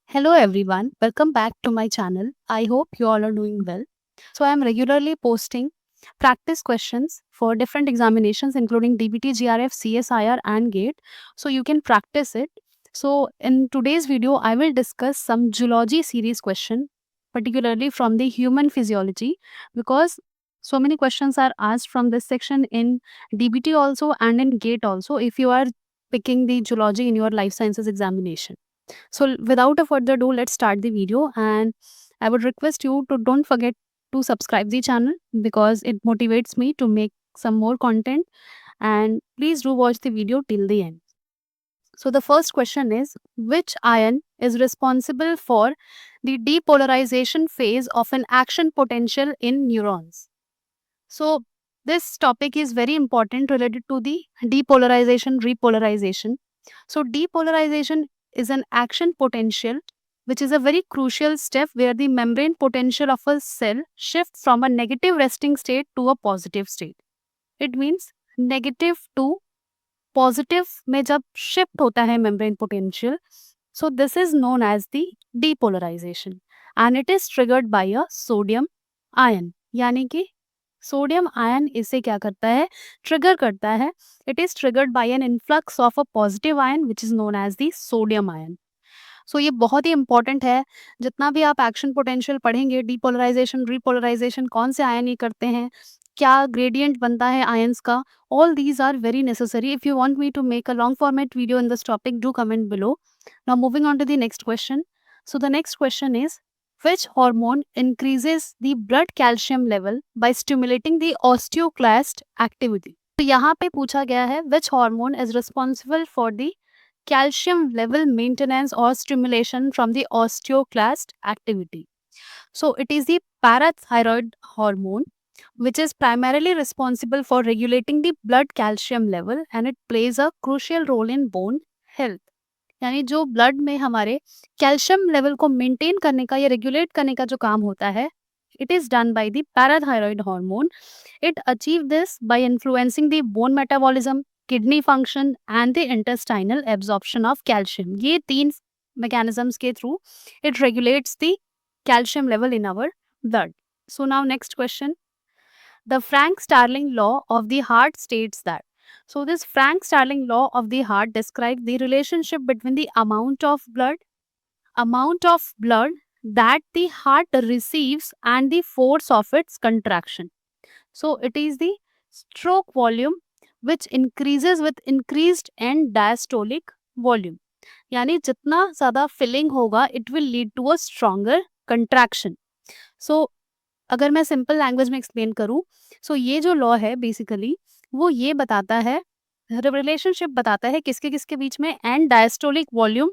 Hello everyone, welcome back to my channel. I hope you all are doing well. So I am regularly posting practice questions for different examinations including DBT, GRF, CSIR and GATE, so you can practice it. So in today's video I will discuss some zoology series question, particularly from the human physiology, because so many questions are asked from this section in DBT also and in GATE also if you are picking the zoology in your life sciences examination. So without a further ado, let's start the video, and I would request you to don't forget to subscribe the channel because it motivates me to make some more content, and please do watch the video till the end. So the first question is, which ion is responsible for the depolarization phase of an action potential in neurons? So this topic is very important related to the depolarization, repolarization. So depolarization is an action potential which is a very crucial step where the membrane potential of a cell shifts from a negative resting state to a positive state. It means negative to positive में जब shift होता है membrane potential, so this is known as the depolarization and it is triggered by a sodium ion. यानी कि sodium ion इसे क्या करता है, ट्रिगर करता है. It is triggered by an influx of a positive ion which is known as the sodium ion. So ये बहुत ही इंपॉर्टेंट है. जितना भी आप एक्शन पोटेंशियल पढ़ेंगे, डीपोलराइजेशन, रीपोलराइजेशन, कौन से आयन ये करते हैं, क्या ग्रेडियंट बनता है आयंस का, all these are very necessary. If you want me to make a long format video in this topic, do comment below. Now moving on to the next question. So the next question is, which hormone increases the blood calcium level by stimulating the osteoclast activity? तो यहाँ पे पूछा गया है which hormone is responsible for the calcium level maintenance or stimulation from the osteoclast activity. So it is the parathyroid hormone which is primarily responsible for regulating the blood calcium level and it plays a crucial role in bone health. यानी जो blood में हमारे calcium level को maintain करने का या regulate करने का जो काम होता है, it is done by the parathyroid hormone. It achieves this by influencing the bone metabolism, kidney function and the intestinal absorption of calcium. ये तीन mechanisms के through it regulates the calcium level in our blood. So now next question. The Frank-Starling law of the heart states that. So this Frank-Starling law of the heart describes the relationship between the amount of blood that the heart receives and the force of its contraction. So it is the stroke volume which increases with increased end diastolic volume. यानी जितना ज़्यादा filling होगा it will lead to a stronger contraction. So अगर मैं simple language में explain करूँ, सो ये जो लॉ है बेसिकली वो ये बताता है, रिलेशनशिप बताता है किसके किसके बीच में, and diastolic volume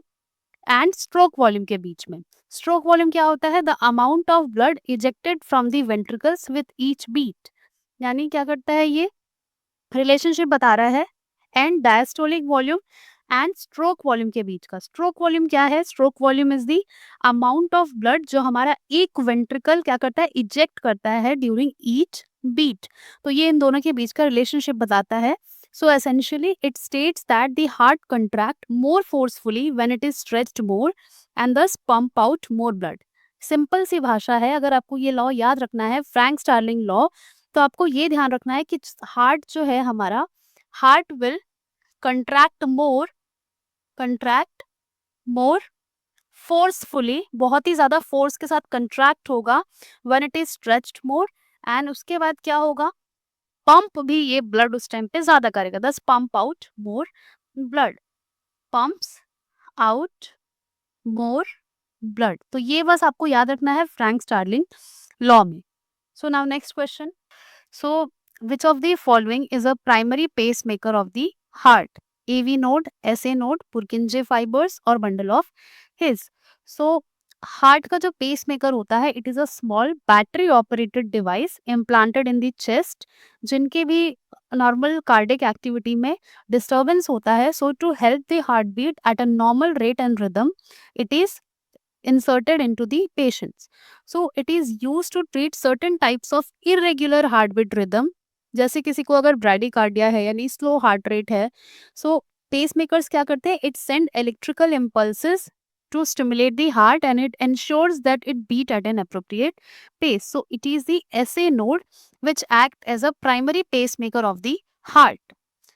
and stroke volume के बीच में. स्ट्रोक वॉल्यूम क्या होता है, the amount of blood ejected from the ventricles with each beat. यानी क्या करता है, ये रिलेशनशिप बता रहा है and diastolic volume and stroke volume के बीच का. स्ट्रोक वॉल्यूम क्या है, stroke volume is the amount of blood जो हमारा एक वेंट्रिकल क्या करता है, इजेक्ट करता है ड्यूरिंग ईच बीट. तो ये इन दोनों के बीच का रिलेशनशिप बताता है. So essentially it states that the heart contract more forcefully when it is stretched more and thus pump out more blood. Simple सी भाषा है, अगर आपको ये लॉ याद रखना है, फ्रैंक स्टार्लिंग लॉ, तो आपको ये ध्यान रखना है कि हार्ट जो है हमारा, heart will contract more forcefully, बहुत ही ज्यादा फोर्स के साथ कंट्रैक्ट होगा when it is stretched more. And उसके बाद क्या होगा, पंप भी ये ब्लड उस टाइम पे ज्यादा करेगा, दस pump out more blood, pumps out more blood. तो ये बस आपको याद रखना है फ्रैंक स्टार्लिंग लॉ में. So now next question. So, which of the following is a primary pacemaker of the heart? AV node, SA node, Purkinje fibers और bundle of His. So, heart का जो पेस मेकर होता है, it is a small battery operated device implanted in the chest, जिनके भी normal cardiac activity में disturbance होता है. So to help the heart beat at a normal rate and rhythm, it is inserted into the patients. So it is used to treat certain types of irregular heartbeat rhythm. जैसे किसी को अगर ब्राडिकार्डिया है यानी slow heart rate है, सो pacemakers क्या करते हैं, it send electrical impulses to stimulate the heart and it ensures that it beat at an appropriate pace. So it is the SA node which act as a primary pacemaker of the heart.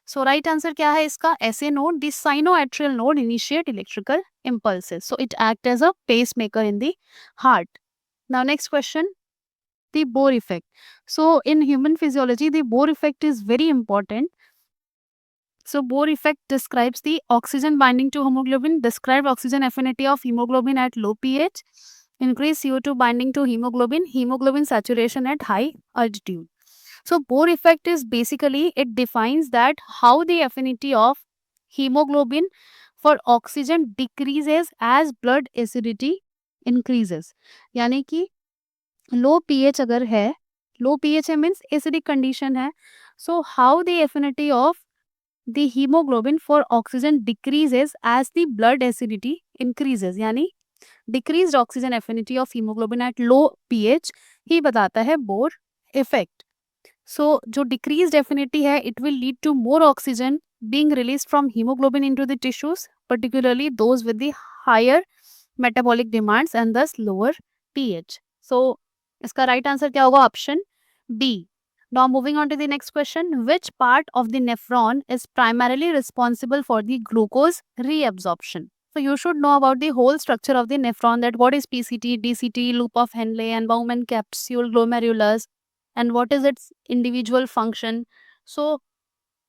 So right answer क्या है इसका? SA node, the sinoatrial node initiate electrical impulses. So it act as a pacemaker in the heart. Now next question, the Bohr effect. So in human physiology, the Bohr effect is very important. So Bohr effect describes the oxygen binding to hemoglobin, describe oxygen affinity of hemoglobin at low pH, increase CO2 binding to hemoglobin, hemoglobin saturation at high altitude. So Bohr effect is basically, it defines that how the affinity of hemoglobin for oxygen decreases as blood acidity increases. यानी कि लो pH अगर है, लो pH है means acidic condition है, so how the affinity of the hemoglobin for oxygen decreases as the blood acidity increases. यानी decreased oxygen affinity of hemoglobin at low pH ही बताता है Bohr effect. So जो decreased affinity है, it will lead to more oxygen being released from hemoglobin into the tissues, particularly those with the higher metabolic demands and thus lower pH. So इसका right answer क्या होगा? Option B. Now moving on to the next question, which part of the nephron is primarily responsible for the glucose reabsorption? So you should know about the whole structure of the nephron, that what is PCT, DCT, loop of Henle and Bowman capsule, glomerulus, and what is its individual function. So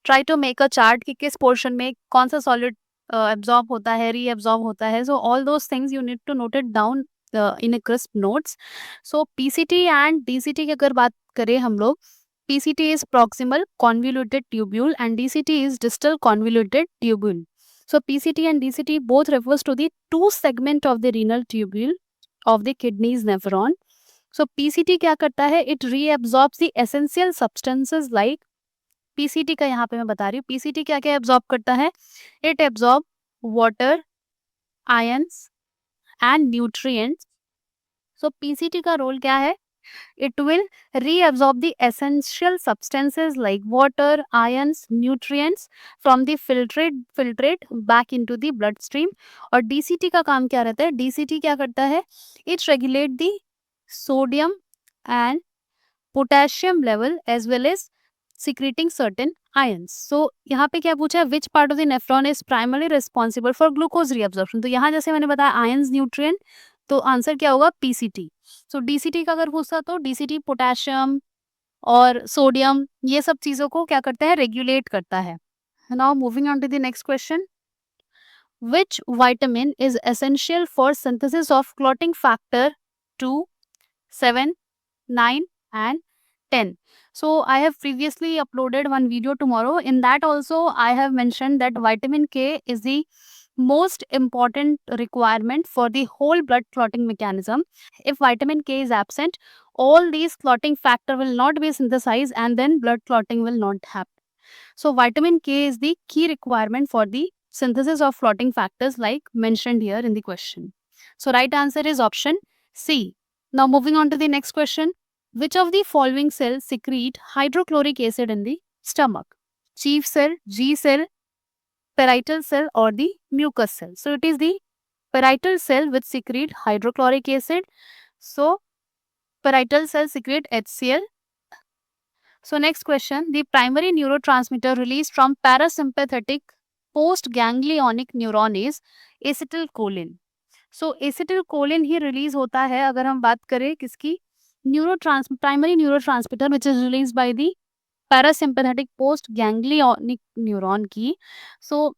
try to make a chart कि किस portion में कौन सा solid absorb होता है, reabsorb होता है. So all those things you need to note it down in a crisp notes. So PCT and DCT की अगर बात करें हम लोग, PCT is proximal convoluted tubule and DCT is distal convoluted tubule. So PCT and DCT both refers to the two segment of the renal tubule of the kidneys nephron. So PCT क्या करता है? It reabsorbs the essential substances like, PCT का यहाँ पे मैं बता रही हूँ, PCT क्या क्या एब्जॉर्ब करता है? It absorb water, ions and nutrients. So PCT का रोल क्या है? It will reabsorb the essential substances like water, ions, nutrients from the filtrate back into the bloodstream. और DCT का काम क्या रहता है? DCT क्या करता है? It regulate the sodium and potassium level as well as secreting certain ions. So यहाँ पे क्या पूछा है? Which part of the nephron is primarily responsible for glucose reabsorption? तो यहाँ जैसे मैंने बताया ions, nutrient, तो आंसर क्या होगा? PCT. सो डीसीटी का अगर पूछता तो डीसीटी पोटेशियम और सोडियम ये सब चीजों को क्या करता है? रेगुलेट करता है. Now moving on to the next question, which vitamin is essential for synthesis of clotting factor 2, 7, 9 and 10? So I have previously uploaded one video tomorrow. In that also I have mentioned that vitamin K is the most important requirement for the whole blood clotting mechanism. If vitamin K is absent, all these clotting factor will not be synthesized and then blood clotting will not happen. So vitamin K is the key requirement for the synthesis of clotting factors like mentioned here in the question. So right answer is option C. Now moving on to the next question, which of the following cells secrete hydrochloric acid in the stomach? Chief cell, G cell, parietal cell or the mucus cell? So it is the parietal cell which secrete hydrochloric acid. So parietal cell secrete HCl. So next question, the primary neurotransmitter released from parasympathetic postganglionic neuron is acetylcholine. So acetylcholine he release होता है अगर हम बात करें किसकी? primary neurotransmitter which is released by the parasympathetic postganglionic neuron की. So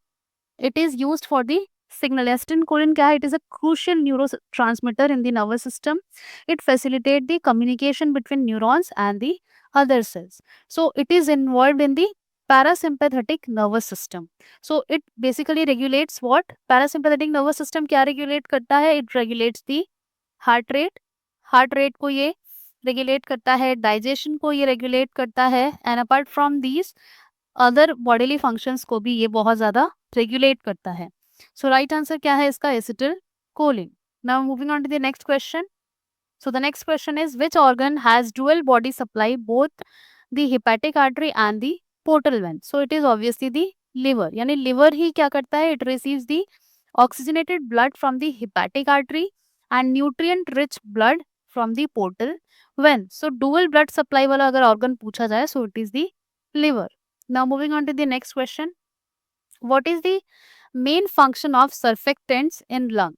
it is used for the signal. Acetylcholine क्या है? It is a crucial neurotransmitter in the nervous system. It facilitates the communication between neurons and the other cells. So it is involved in the parasympathetic nervous system. So it basically regulates what? Parasympathetic nervous system क्या regulate करता है? It regulates the heart rate. Heart rate को ये regulate करता है, digestion को ये regulate करता है, and apart from these other bodily functions को भी ये बहुत ज़्यादा रेगुलेट करता है. सो राइट आंसर क्या है इसका? Acetylcholine. Now moving on to the next question. So the next question is which organ has dual body supply both the hepatic artery and the portal vein? So it is obviously the liver. यानी liver ही क्या करता है? It receives the oxygenated blood from the hepatic artery, and nutrient rich blood from the portal. When? So dual blood supply वाला अगर organ पूछा जाए, so it is the liver. Now moving on to the next question. What is the main function of surfactants in lung?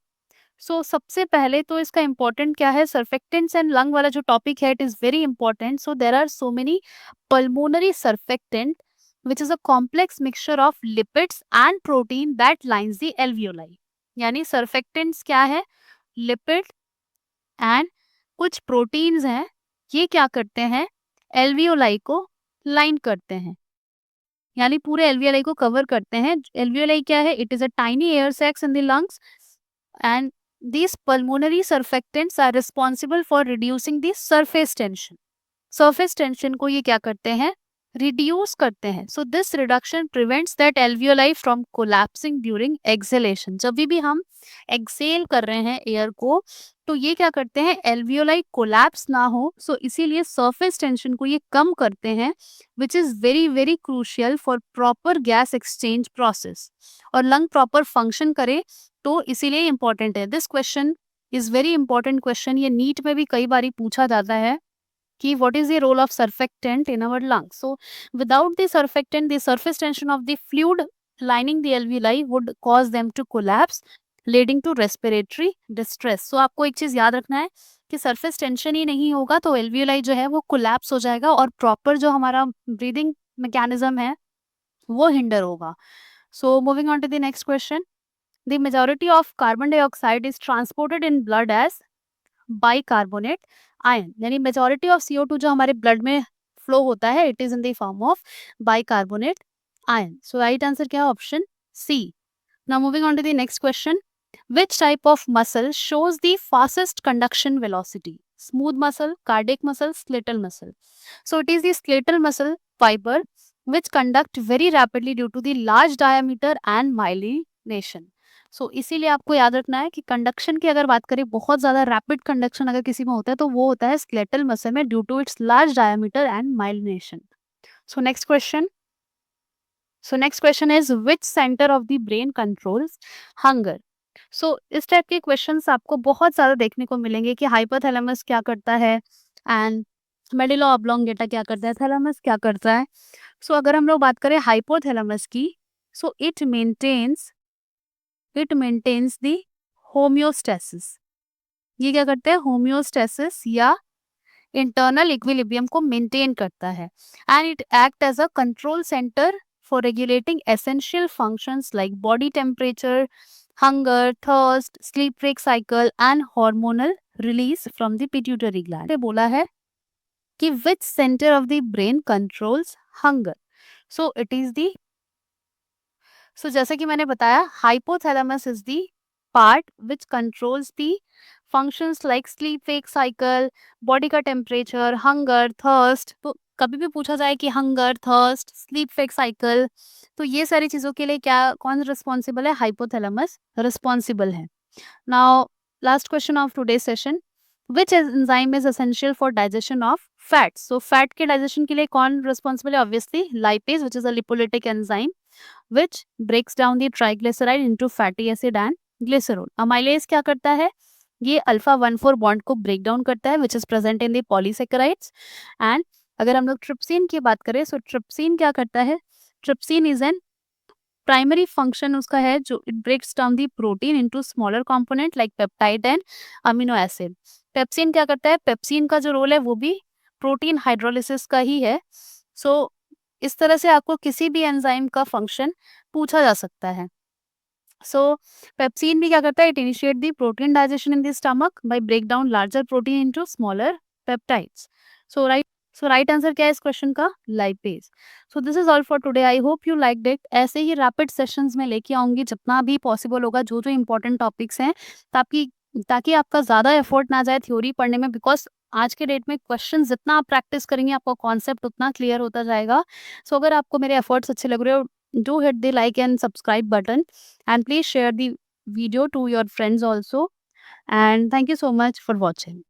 सो सबसे पहले तो इसका important क्या है, सर्फेक्टेंट्स एंड लंग वाला जो टॉपिक है, it is very important. So there are so many pulmonary surfactant which is a complex mixture of lipids and protein that lines the alveoli. यानी सर्फेक्टेंट्स क्या है, लिपिड एंड कुछ proteins हैं, ये क्या करते हैं, एल्वियोलाई को लाइन करते हैं, यानी पूरे एल्वियोलाई को कवर करते हैं. एल्वियोलाई क्या है, it is a tiny air sacs in the lungs and these pulmonary surfactants are responsible for reducing the surface tension. Surface tension को ये क्या करते हैं, reduce करते हैं. So this reduction prevents that alveoli from collapsing during exhalation. जब भी हम exhale कर रहे हैं एयर को, तो ये क्या करते हैं, alveoli collapse ना हो. So इसीलिए surface tension को ये कम करते हैं, which is very very crucial for proper gas exchange process. और लंग proper function करे तो इसीलिए इम्पोर्टेंट है. This question is very important question. ये नीट में भी कई बार पूछा जाता है कि what is the role of surfactant in our lungs. So without the surfactant the surface tension of the fluid lining the alveoli would cause them to collapse leading to respiratory distress. So आपको एक चीज याद रखना है कि surface tension ही नहीं होगा तो एल्वियोलाई जो है वो कोलैप्स हो जाएगा और प्रॉपर जो हमारा ब्रीदिंग मैकेनिज्म है वो हिंडर होगा. So moving on to the next question. The majority of carbon dioxide is transported in blood as bicarbonate ion. यानी majority of CO2 जो हमारे blood में flow होता है, it is in the form of bicarbonate ion. So right answer क्या है, option C. Now moving on to the next question. Which type of muscle shows the fastest conduction velocity? Smooth muscle, cardiac muscle, skeletal muscle. So it is the skeletal muscle fiber which conduct very rapidly due to the large diameter and myelination. सो इसीलिए आपको याद रखना है कि conduction की अगर बात करें, बहुत ज्यादा रैपिड कंडक्शन अगर किसी में होता है तो वो होता है स्केलेटल मसल में due to its large diameter and myelination. So next question is which centre of the brain controls hunger. So इस टाइप के क्वेश्चंस आपको बहुत ज्यादा देखने को मिलेंगे कि हाइपोथैलेमस क्या करता है एंड मेडुला ऑब्लोंगेटा क्या करता है, थैलेमस क्या करता है. सो अगर हम लोग बात करें हाइपोथैलेमस की, so it maintains the homeostasis. ये क्या करते हैं, होम्योस्टेसिस या इंटरनल इक्विलिब्रियम को मेंटेन करता है. And it act as a control centre for regulating essential functions like body temperature, hunger, thirst, sleep wake cycle and hormonal release from the pituitary gland. बोला है कि which centre of the brain controls hunger. So it is the so जैसे कि मैंने बताया, hypothalamus is the part which controls the functions like sleep wake cycle, body का temperature, hunger, thirst. तो कभी भी पूछा जाए कि hunger, thirst, sleep wake cycle, तो ये सारी चीजों के लिए कौन रिस्पॉन्सिबल है, हाइपोथैलेमस रिस्पॉन्सिबल है. Now last question of today session. Which enzyme is essential for digestion of fats. So fat के डाइजेशन के लिए कौन रिस्पॉन्सिबल है, obviously lipase which is a lipolytic enzyme which breaks down the triglyceride into fatty acid and glycerol. amylase क्या करता है, ये alpha 1,4 bond को ब्रेक डाउन करता है which is present in the polysaccharides. and अगर हम लोग ट्रिप्सिन की बात करें, सो ट्रिप्सिन क्या करता है, trypsin is an primary function उसका है जो it breaks down the protein into smaller component like peptide and amino acid. Pepsin क्या करता है, पेप्सिन का जो रोल है वो भी प्रोटीन हाइड्रोलिसिस का ही है. सो इस तरह से आपको किसी भी एंजाइम का फंक्शन पूछा जा सकता है. सो पेप्सिन भी क्या करता है, it initiate the protein digestion in the stomach by break down larger protein into smaller peptides. So right answer क्या है इस क्वेश्चन का, lipase. So this is all for today. I hope you liked it. ऐसे ही rapid sessions में लेके आऊंगी जितना भी पॉसिबल होगा, जो जो इंपॉर्टेंट टॉपिक्स हैं, ताकि आपका ज़्यादा एफर्ट ना जाए थ्योरी पढ़ने में, बिकॉज आज के डेट में क्वेश्चन जितना आप प्रैक्टिस करेंगे आपका कॉन्सेप्ट उतना क्लियर होता जाएगा. सो अगर आपको मेरे एफर्ट्स अच्छे लग रहे हो, do hit the like and subscribe button and please share the video to your friends also. And thank you so much for watching.